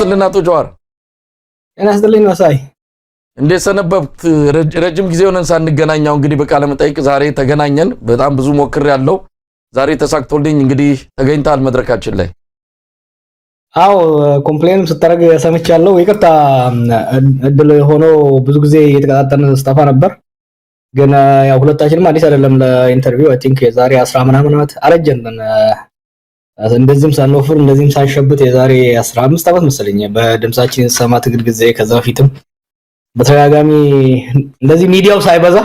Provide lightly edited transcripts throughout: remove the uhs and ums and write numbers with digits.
ይስጥልን አቶ ጀዋር። ጤና ይስጥልኝ መሳይ። እንዴት ሰነበብት? ረጅም ጊዜ ሆነን ሳንገናኛው እንግዲህ በቃለ መጠይቅ ዛሬ ተገናኘን። በጣም ብዙ ሞክሬያለሁ። ዛሬ ተሳክቶልኝ እንግዲህ ተገኝተሃል መድረካችን ላይ። አዎ ኮምፕሌንም ስታደርግ ሰምቻለሁ። ይቅርታ እድል ሆኖ ብዙ ጊዜ እየተቀጣጠርን ስጠፋ ነበር። ግን ያው ሁለታችንም አዲስ አይደለም ለኢንተርቪው። አይ ቲንክ የዛሬ 10 ምናምን ዓመት አረጀን። እንደዚህም ሳንወፍር እንደዚህም ሳንሸብት የዛሬ 15 ዓመት መሰለኝ በድምጻችን ሰማ ትግል ጊዜ ከዛ በፊትም በተጋጋሚ እንደዚህ ሚዲያው ሳይበዛ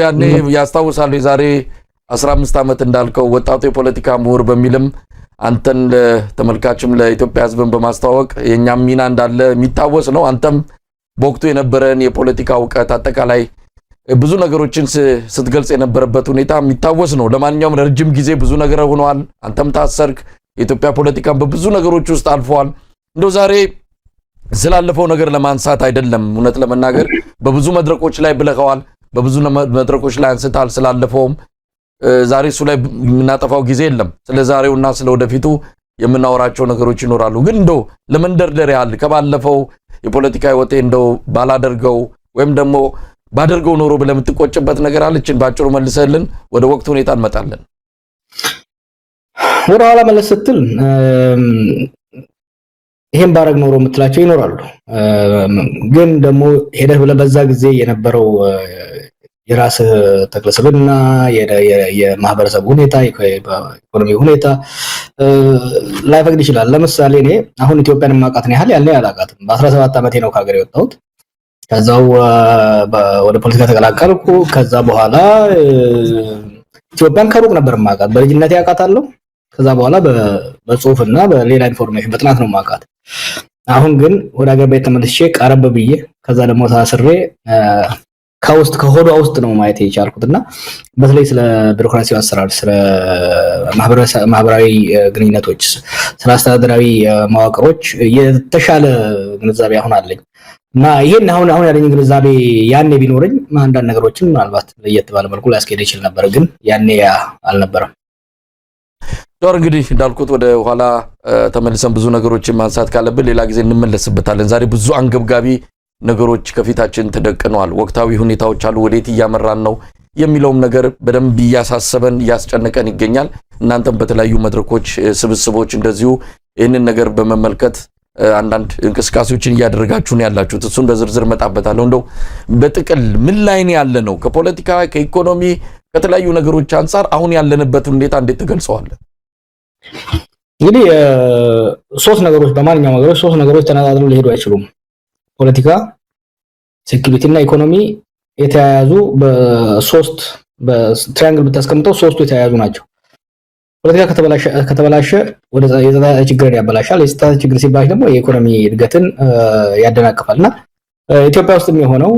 ያኔ ያስታውሳሉ። የዛሬ 15 ዓመት እንዳልከው ወጣቱ የፖለቲካ ምሁር በሚልም አንተን ለተመልካችም ለኢትዮጵያ ሕዝብን በማስተዋወቅ የኛም ሚና እንዳለ የሚታወስ ነው። አንተም በወቅቱ የነበረን የፖለቲካ ዕውቀት አጠቃላይ ብዙ ነገሮችን ስትገልጽ የነበረበት ሁኔታ የሚታወስ ነው። ለማንኛውም ረጅም ጊዜ ብዙ ነገር ሆኗል። አንተም ታሰርክ። የኢትዮጵያ ፖለቲካን በብዙ ነገሮች ውስጥ አልፈዋል። እንደው ዛሬ ስላለፈው ነገር ለማንሳት አይደለም፣ እውነት ለመናገር በብዙ መድረኮች ላይ ብለኸዋል፣ በብዙ መድረኮች ላይ አንስታል። ስላለፈውም ዛሬ እሱ ላይ የምናጠፋው ጊዜ የለም። ስለ ዛሬውና ስለ ወደፊቱ የምናወራቸው ነገሮች ይኖራሉ። ግን እንደው ለመንደርደሪያ ያህል ከባለፈው የፖለቲካ ህይወቴ እንደው ባላደርገው ወይም ደግሞ ባደርገው ኖሮ ብለህ የምትቆጭበት ነገር አለችን? ባጭሩ መልሰልን ወደ ወቅቱ ሁኔታ እንመጣለን። ወደ ኋላ መለስ ስትል ይሄን ባረግ ኖሮ የምትላቸው ይኖራሉ። ግን ደግሞ ሄደህ ብለህ በዛ ጊዜ የነበረው የራስህ ተክለሰብና የማህበረሰብ ሁኔታ የኢኮኖሚ ሁኔታ ላይፈቅድ ይችላል። ለምሳሌ እኔ አሁን ኢትዮጵያን ማቃትን ያህል ያለ ያላቃትም በ17 ዓመቴ ነው ከሀገር የወጣሁት። ከዛው ወደ ፖለቲካ ተቀላቀልኩ። ከዛ በኋላ ኢትዮጵያን ከሩቅ ነበር ማቃት፣ በልጅነቴ ያቃታለሁ። ከዛ በኋላ በጽሁፍና በሌላ ኢንፎርሜሽን በጥናት ነው ማቃት። አሁን ግን ወደ ሀገር ቤት ተመልሼ ቀረብ ብዬ ከዛ ደግሞ ታስሬ ከውስጥ ከሆዷ ውስጥ ነው ማየት የቻልኩትና በተለይ ስለ ቢሮክራሲው አሰራር፣ ስለ ማህበራዊ ግንኙነቶች፣ ስለ አስተዳደራዊ መዋቅሮች የተሻለ ግንዛቤ አሁን አለኝ እና ይሄን አሁን ያለኝ ግንዛቤ ያኔ ቢኖርኝ አንዳንድ ነገሮችን ምናልባት ለየት ባለ መልኩ ሊያስኬድ ይችል ነበር። ግን ያኔ አልነበረም። ዶር እንግዲህ እንዳልኩት ወደ ኋላ ተመልሰን ብዙ ነገሮችን ማንሳት ካለብን ሌላ ጊዜ እንመለስበታለን። ዛሬ ብዙ አንገብጋቢ ነገሮች ከፊታችን ተደቅነዋል። ወቅታዊ ሁኔታዎች አሉ። ወዴት እያመራን ነው የሚለውም ነገር በደንብ እያሳሰበን እያስጨነቀን ይገኛል። እናንተም በተለያዩ መድረኮች ስብስቦች እንደዚሁ ይህንን ነገር በመመልከት አንዳንድ እንቅስቃሴዎችን እያደረጋችሁ ነው ያላችሁት። እሱን በዝርዝር መጣበታለሁ። እንደው በጥቅል ምን ላይ ነው ያለ ነው? ከፖለቲካ ከኢኮኖሚ ከተለያዩ ነገሮች አንፃር አሁን ያለንበት ሁኔታ እንዴት ትገልጸዋለህ? እንግዲህ ሶስት ነገሮች በማንኛውም ነገሮች ሶስት ነገሮች ተነጣጥለው ሊሄዱ አይችሉም። ፖለቲካ፣ ሴኩሪቲ እና ኢኮኖሚ የተያያዙ በሶስት በትራያንግል ብታስቀምጠው ሶስቱ የተያያዙ ናቸው። ፖለቲካ ከተበላሸ ወደ የጸጥታ ችግርን ያበላሻል። የጸጥታ ችግር ሲባል ደግሞ የኢኮኖሚ እድገትን ያደናቅፋልና ኢትዮጵያ ውስጥ የሆነው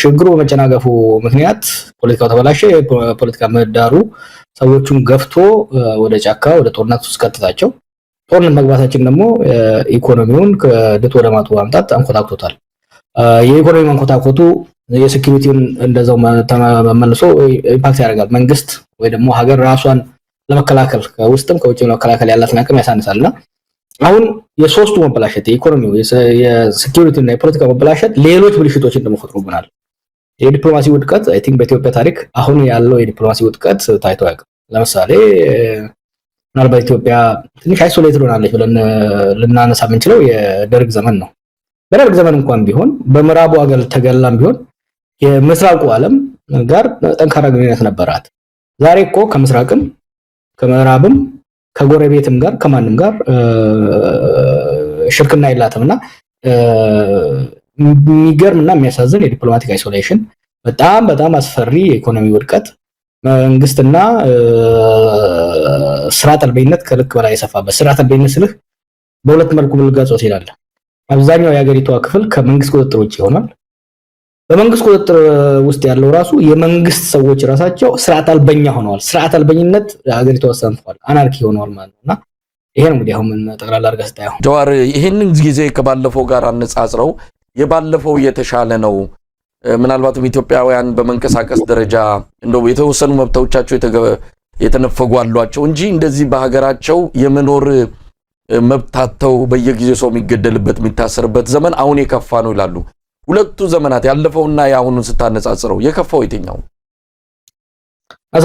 ሽግሩ በመጨናገፉ ምክንያት ፖለቲካው ተበላሸ። የፖለቲካ ምህዳሩ ሰዎቹን ገፍቶ ወደ ጫካ ወደ ጦርነት ውስጥ ከተታቸው። ጦርነት መግባታችን ደግሞ ኢኮኖሚውን ከድጡ ወደ ማጡ ማምጣት አንኮታኩቶታል። የኢኮኖሚ መንኮታኮቱ የሴኩሪቲውን እንደዛው ተመልሶ ኢምፓክት ያደርጋል። መንግስት ወይ ደግሞ ሀገር ራሷን ለመከላከል ከውስጥም ከውጭ ለመከላከል ያላትን አቅም ያሳንሳልና አሁን የሶስቱ መበላሸት የኢኮኖሚው የሴኩሪቲ እና የፖለቲካ መበላሸት ሌሎች ብልሽቶችን ደግሞ ፈጥሮብናል። የዲፕሎማሲ ውድቀት አይ ቲንክ በኢትዮጵያ ታሪክ አሁን ያለው የዲፕሎማሲ ውድቀት ታይቶ ያውቃል። ለምሳሌ ምናልባት ኢትዮጵያ ትንሽ አይሶሌትድ ሆናለች ብለን ልናነሳ የምንችለው የደርግ ዘመን ነው። በደርግ ዘመን እንኳን ቢሆን በምዕራቡ ሀገር ተገላም ቢሆን የምስራቁ ዓለም ጋር ጠንካራ ግንኙነት ነበራት። ዛሬ እኮ ከምስራቅም ከምዕራብም ከጎረቤትም ጋር ከማንም ጋር ሽርክና የላትምና የሚገርምና የሚያሳዝን የዲፕሎማቲክ አይሶሌሽን፣ በጣም አስፈሪ የኢኮኖሚ ውድቀት፣ መንግስትና ስርዓተ አልበኝነት ከልክ በላይ የሰፋበት። ስርዓተ አልበኝነት ስልህ በሁለት መልኩ ልገልጸው ይችላል። አብዛኛው የሀገሪቷ ክፍል ከመንግስት ቁጥጥር ውጭ ይሆናል። በመንግስት ቁጥጥር ውስጥ ያለው ራሱ የመንግስት ሰዎች ራሳቸው ስርዓተ አልበኛ ሆነዋል። ስርዓተ አልበኝነት ሀገሪቷ ወሰንቷል፣ አናርኪ ሆነዋል ማለት ነውና ይሄ ነው እንግዲህ አሁን ጠቅላላ አድርገህ ስታየው ጀዋር፣ ይሄንን ጊዜ ከባለፈው ጋር አነጻጽረው የባለፈው የተሻለ ነው። ምናልባትም ኢትዮጵያውያን በመንቀሳቀስ ደረጃ እንደው የተወሰኑ መብቶቻቸው የተነፈጉ አሏቸው እንጂ እንደዚህ በሀገራቸው የመኖር መብታተው በየጊዜው ሰው የሚገደልበት የሚታሰርበት ዘመን አሁን የከፋ ነው ይላሉ። ሁለቱ ዘመናት ያለፈውና ያሁኑን ስታነጻጽረው የከፋው የትኛው?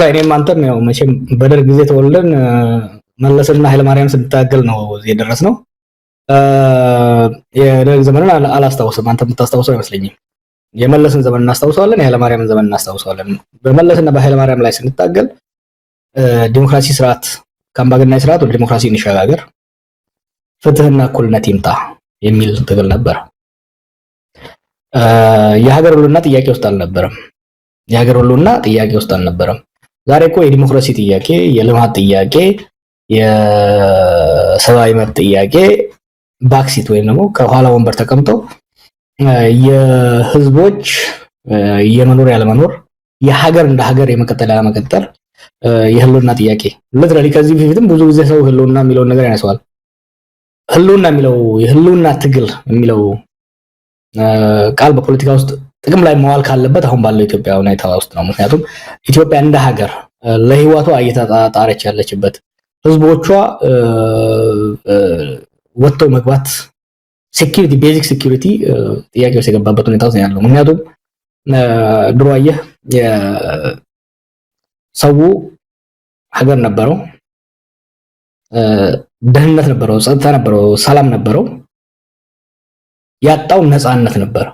እኔም አንተም ያው መቼም በደርግ ጊዜ ተወልደን መለስና ኃይለማርያም ስንታገል ነው የደረስነው። የደርግ ዘመንን አላስታውስም። አንተ የምታስታውሰው አይመስለኝም። የመለስን ዘመን እናስታውሰዋለን፣ የኃይለማርያምን ዘመን እናስታውሰዋለን። በመለስና በኃይለማርያም ላይ ስንታገል ዲሞክራሲ ስርዓት ከአምባገነናዊ ስርዓት ወደ ዲሞክራሲ እንሸጋገር፣ ፍትህና እኩልነት ይምጣ የሚል ትግል ነበር። የሀገር ሁሉና ጥያቄ ውስጥ አልነበረም። ዛሬ እኮ የዲሞክራሲ ጥያቄ፣ የልማት ጥያቄ፣ የሰብአዊ መብት ጥያቄ ባክሲት ወይም ደግሞ ከኋላ ወንበር ተቀምጠው የህዝቦች የመኖር ያለመኖር፣ የሀገር እንደ ሀገር የመቀጠል ያለመቀጠል የህልውና ጥያቄ ለትራሊ ከዚህ በፊትም ብዙ ጊዜ ሰው ህልውና የሚለውን ነገር ያነሳዋል። ህልውና የሚለው የህልውና ትግል የሚለው ቃል በፖለቲካ ውስጥ ጥቅም ላይ መዋል ካለበት አሁን ባለው ኢትዮጵያ ሁኔታ ውስጥ ነው። ምክንያቱም ኢትዮጵያ እንደ ሀገር ለህይወቷ እየተጣጣረች ያለችበት፣ ህዝቦቿ ወጥተው መግባት ሴኩሪቲ፣ ቤዚክ ሴኩሪቲ ጥያቄ ውስጥ የገባበት ሁኔታ ነው ያለው። ምክንያቱም ድሮ አየህ ሰው ሀገር ነበረው፣ ደህንነት ነበረው፣ ጸጥታ ነበረው፣ ሰላም ነበረው። ያጣው ነፃነት ነበር።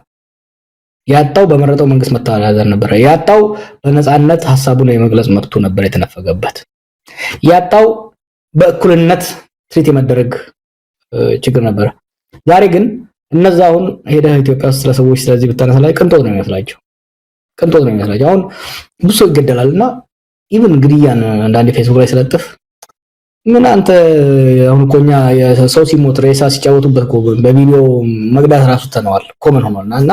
ያጣው በመረጠው መንግስት መተዳደር ነበር። ያጣው በነፃነት ሐሳቡን የመግለጽ መብቱ ነበር የተነፈገበት። ያጣው በእኩልነት ትሪት የመደረግ ችግር ነበር። ዛሬ ግን እነዛውን ሄደህ ኢትዮጵያ ውስጥ ስለሰዎች ስለዚህ ብታነሳ ላይ ቅንጦት ነው የሚመስላቸው። አሁን ብዙ ሰው ይገደላልና ኢቭን ግድያን አንዳንዴ ፌስቡክ ላይ ስለጥፍ ምን አንተ አሁን ኮኛ የሰው ሲሞት ሬሳ ሲጫወቱበት በቪዲዮ መግዳት ራሱ ተነዋል ኮመን ሆኗልና እና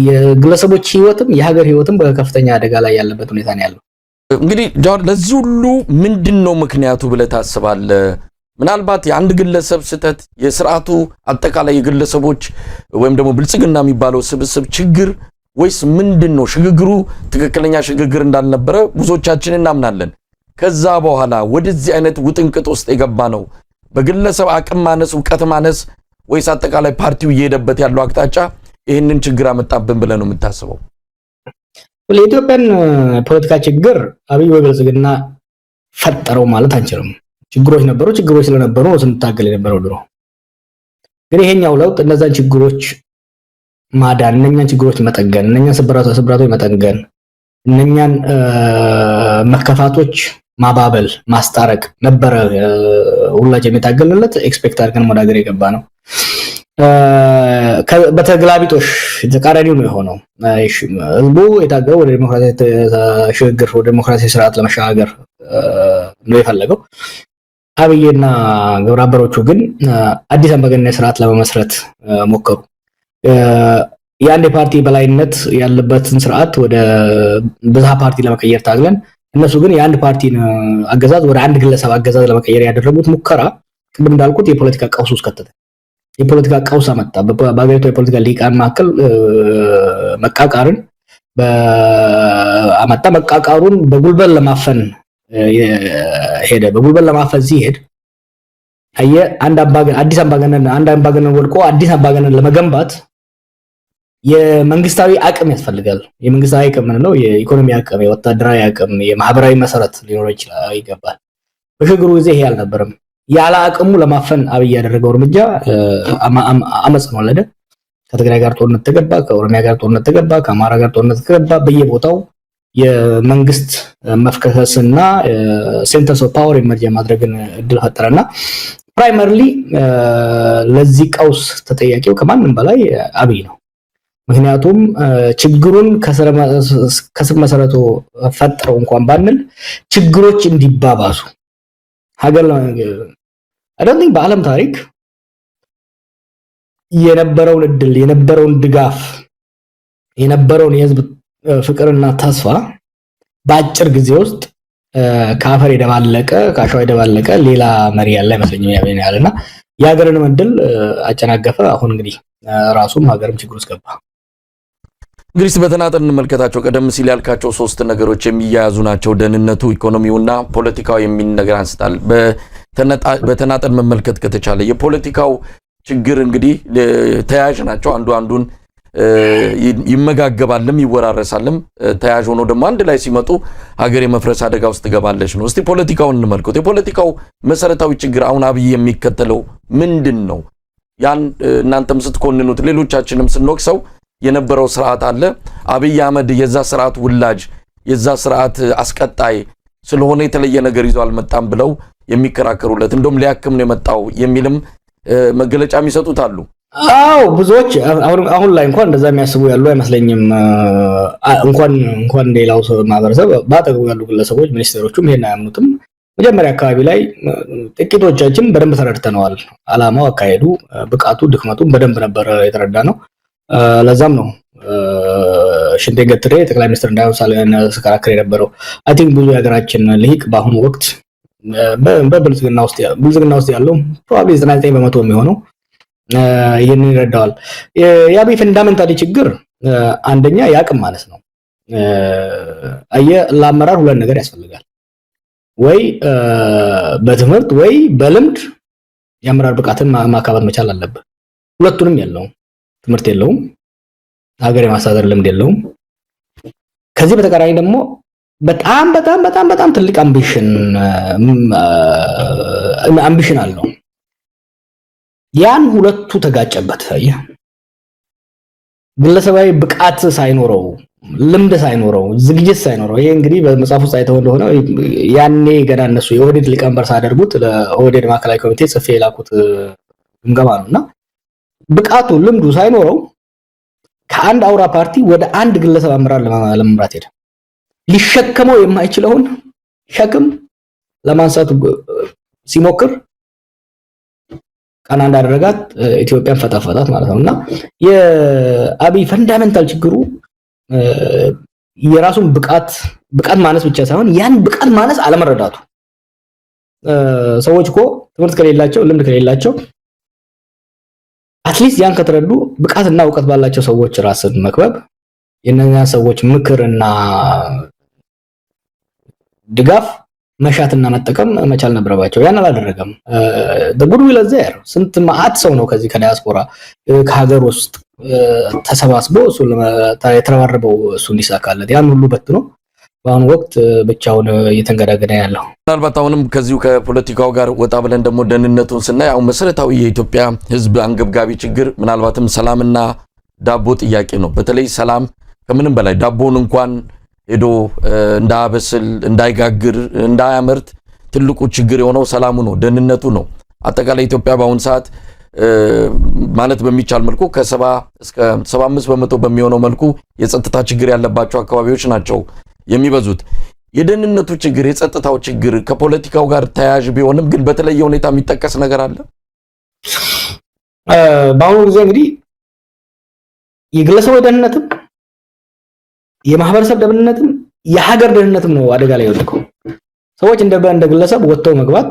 የግለሰቦች ህይወትም የሀገር ህይወትም በከፍተኛ አደጋ ላይ ያለበት ሁኔታ ነው ያለው። እንግዲህ ጃዋር ለዚህ ሁሉ ምንድነው ምክንያቱ ብለህ ታስባለህ? ምናልባት የአንድ ግለሰብ ስህተት፣ የስርዓቱ አጠቃላይ የግለሰቦች ወይም ደግሞ ብልጽግና የሚባለው ስብስብ ችግር ወይስ ምንድነው? ሽግግሩ ትክክለኛ ሽግግር እንዳልነበረ ብዙዎቻችን እናምናለን። ከዛ በኋላ ወደዚህ አይነት ውጥንቅጥ ውስጥ የገባ ነው በግለሰብ አቅም ማነስ፣ ዕውቀት ማነስ ወይስ አጠቃላይ ፓርቲው እየሄደበት ያለው አቅጣጫ ይህንን ችግር አመጣብን ብለህ ነው የምታስበው? ለኢትዮጵያን ፖለቲካ ችግር አብይ ወይ ብልጽግና ፈጠረው ማለት አንችልም። ችግሮች ስለነበሩ ነው ስንታገል የነበረው ድሮ። ግን ይሄኛው ለውጥ እነዛን ችግሮች ማዳን፣ እነኛን ችግሮች መጠገን፣ እነኛን ስብራቶች መጠገን፣ እነኛን መከፋቶች ማባበል፣ ማስታረቅ ነበረ ሁላችንም የታገልንለት። ኤክስፔክት አድርገን ወደ ሀገር የገባ ነው። በተግላቢጦሽ ተቃራኒው ነው የሆነው። ህዝቡ የታገለው ወደ ዲሞክራሲ ሽግግር፣ ወደ ዲሞክራሲ ስርዓት ለመሸጋገር ነው የፈለገው። አብይና ግብረ አበሮቹ ግን አዲስ አምባገነናዊ ስርዓት ለመመስረት ሞከሩ። የአንድ ፓርቲ በላይነት ያለበትን ስርዓት ወደ ብዝሃ ፓርቲ ለመቀየር ታግለን፣ እነሱ ግን የአንድ ፓርቲን አገዛዝ ወደ አንድ ግለሰብ አገዛዝ ለመቀየር ያደረጉት ሙከራ ቅድም እንዳልኩት የፖለቲካ ቀውስ ውስጥ ከተተ። የፖለቲካ ቀውስ አመጣ። በአገሪቱ የፖለቲካ ሊቃን መካከል መቃቃርን አመጣ። መቃቃሩን በጉልበት ለማፈን ሄደ። በጉልበት ለማፈን ሲሄድ አንድ አምባገነን ወድቆ አዲስ አምባገነን ለመገንባት የመንግስታዊ አቅም ያስፈልጋል። የመንግስታዊ አቅም ነው የኢኮኖሚ አቅም፣ የወታደራዊ አቅም፣ የማህበራዊ መሰረት ሊኖር ይገባል። በሽግግሩ ጊዜ ይሄ አልነበረም። ያለ አቅሙ ለማፈን አብይ ያደረገው እርምጃ አመጽ ነው ወለደ። ከትግራይ ጋር ጦርነት ተገባ፣ ከኦሮሚያ ጋር ጦርነት ተገባ፣ ከአማራ ጋር ጦርነት ተገባ። በየቦታው የመንግስት መፍከስና ሴንተርስ ኦፍ ፓወር ኢመርጅ ማድረግን እድል ፈጠረና ፕራይመሪሊ ለዚህ ቀውስ ተጠያቂው ከማንም በላይ አብይ ነው። ምክንያቱም ችግሩን ከስር መሰረቱ ፈጥረው እንኳን ባንል ችግሮች እንዲባባሱ ሀገር አይደለም በዓለም ታሪክ የነበረውን እድል፣ የነበረውን ድጋፍ፣ የነበረውን የህዝብ ፍቅርና ተስፋ በአጭር ጊዜ ውስጥ ከአፈር የደባለቀ ከአሸዋ የደባለቀ ሌላ መሪ ያለ አይመስለኝም ያለና የሀገርን እድል አጨናገፈ። አሁን እንግዲህ ራሱም ሀገርም ችግር ውስጥ ገባ። እንግዲህ በተናጠል እንመልከታቸው። ቀደም ሲል ያልካቸው ሶስት ነገሮች የሚያያዙ ናቸው። ደህንነቱ፣ ኢኮኖሚውና ፖለቲካው የሚል ነገር አንስታል። በተናጠል መመልከት ከተቻለ የፖለቲካው ችግር እንግዲህ ተያያዥ ናቸው። አንዱ አንዱን ይመጋገባልም ይወራረሳልም። ተያያዥ ሆኖ ደግሞ አንድ ላይ ሲመጡ ሀገር የመፍረስ አደጋ ውስጥ ትገባለች ነው። እስቲ ፖለቲካውን እንመልከት። የፖለቲካው መሰረታዊ ችግር አሁን አብይ የሚከተለው ምንድን ነው? ያን እናንተም ስትኮንኑት ሌሎቻችንም ስንወቅሰው የነበረው ስርዓት አለ። አብይ አህመድ የዛ ስርዓት ውላጅ የዛ ስርዓት አስቀጣይ ስለሆነ የተለየ ነገር ይዞ አልመጣም ብለው የሚከራከሩለት እንደውም ሊያክም ነው የመጣው የሚልም መገለጫ የሚሰጡት አሉ። አዎ ብዙዎች አሁን ላይ እንኳን እንደዛ የሚያስቡ ያሉ አይመስለኝም። እንኳን ሌላው ማህበረሰብ ባጠገቡ ያሉ ግለሰቦች ሚኒስቴሮቹም ይሄን አያምኑትም። መጀመሪያ አካባቢ ላይ ጥቂቶቻችን በደንብ ተረድተነዋል። አላማው፣ አካሄዱ፣ ብቃቱ፣ ድክመቱን በደንብ ነበር የተረዳ ነው። ለዛም ነው ሽንቴ ገትሬ ጠቅላይ ሚኒስትር እንዳይሆን ስከራከር የነበረው። አይ ቲንክ ብዙ የሀገራችን ልሂቅ በአሁኑ ወቅት በብልጽግና ውስጥ ያለው ፕሮባብሊ 99% የሚሆነው ይህንን ይረዳዋል። የአብይ ፈንዳሜንታሊ ችግር አንደኛ የአቅም ማነስ ነው። ለአመራር ሁለት ነገር ያስፈልጋል። ወይ በትምህርት ወይ በልምድ የአመራር ብቃትን ማካበት መቻል አለበት። ሁለቱንም የለውም። ትምህርት የለውም፣ ሀገር የማስተዳደር ልምድ የለውም። ከዚህ በተቃራኒ ደግሞ በጣም ትልቅ አምቢሽን አለው። ያን ሁለቱ ተጋጨበት። ግለሰባዊ ብቃት ሳይኖረው፣ ልምድ ሳይኖረው፣ ዝግጅት ሳይኖረው፣ ይሄ እንግዲህ በመጽሐፍ ውስጥ አይተው እንደሆነ ያኔ ገና እነሱ የኦህዴድ ሊቀመንበር ሳደርጉት ለኦህዴድ ማዕከላዊ ኮሚቴ ጽፌ የላኩት ግምገማ ነውና ብቃቱ ልምዱ ሳይኖረው ከአንድ አውራ ፓርቲ ወደ አንድ ግለሰብ አመራር ለመምራት ሄደ። ሊሸከመው የማይችለውን ሸክም ለማንሳት ሲሞክር ቀና እንዳደረጋት ኢትዮጵያን ፈጣፈጣት ማለት ነውና የአብይ ፈንዳሜንታል ችግሩ የራሱን ብቃት ማነስ ብቻ ሳይሆን ያን ብቃት ማነስ አለመረዳቱ። ሰዎች እኮ ትምህርት ከሌላቸው ልምድ ከሌላቸው አትሊስት ያን ከተረዱ ብቃትና እውቀት ባላቸው ሰዎች ራስን መክበብ፣ የነኛ ሰዎች ምክርና ድጋፍ መሻትና መጠቀም መቻል ነበረባቸው። ያን አላደረገም። the good will is there። ስንት ማአት ሰው ነው ከዚህ ከዲያስፖራ ከሀገር ውስጥ ተሰባስቦ እሱ የተረባረበው እሱ እንዲሳካለት ያን ሁሉ በትኖ በአሁኑ ወቅት ብቻውን እየተንገዳገደ ያለው። ምናልባት አሁንም ከዚሁ ከፖለቲካው ጋር ወጣ ብለን ደግሞ ደህንነቱን ስናይ አሁን መሰረታዊ የኢትዮጵያ ሕዝብ አንገብጋቢ ችግር ምናልባትም ሰላምና ዳቦ ጥያቄ ነው። በተለይ ሰላም ከምንም በላይ ዳቦን እንኳን ሄዶ እንዳያበስል፣ እንዳይጋግር፣ እንዳያመርት ትልቁ ችግር የሆነው ሰላሙ ነው፣ ደህንነቱ ነው። አጠቃላይ ኢትዮጵያ በአሁን ሰዓት ማለት በሚቻል መልኩ ከ70 እስከ 75% በሚሆነው መልኩ የጸጥታ ችግር ያለባቸው አካባቢዎች ናቸው የሚበዙት። የደህንነቱ ችግር፣ የጸጥታው ችግር ከፖለቲካው ጋር ተያያዥ ቢሆንም ግን በተለየ ሁኔታ የሚጠቀስ ነገር አለ። በአሁኑ ጊዜ እንግዲህ የግለሰቦች ደህንነትም የማህበረሰብ ደህንነትም የሀገር ደህንነትም ነው አደጋ ላይ የወደቀው። ሰዎች እንደ ግለሰብ ወጥተው መግባት